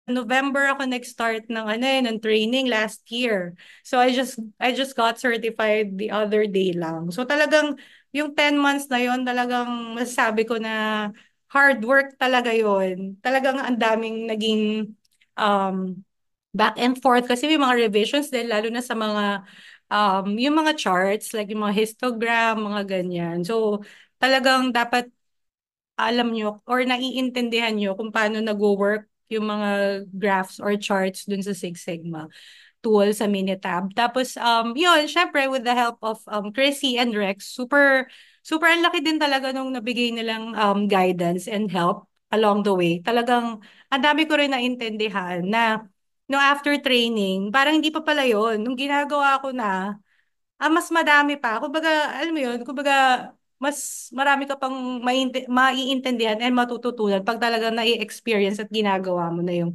November ako nag-start ng ng training last year. So I just got certified the other day lang. So talagang yung 10 months na yon talagang masasabi ko na hard work talaga yon. Talagang ang daming naging um, back and forth kasi may mga revisions din lalo na sa mga yung mga charts like yung mga histogram, mga ganyan. So talagang dapat alam nyo or naiintindihan nyo kung paano nag-work yung mga graphs or charts dun sa Six Sigma tool sa Minitab. Tapos, yun, syempre, with the help of Chrissy and Rex, super ang laki din talaga nung nabigay nilang guidance and help along the way. Talagang, ang dami ko rin naintindihan na no after training, parang hindi pa pala yun. Nung ginagawa ko na, mas madami pa. Kumbaga, alam mo yun, kumbaga, mas marami ka pang maiintindihan and matututunan pag talagang nai-experience at ginagawa mo na yung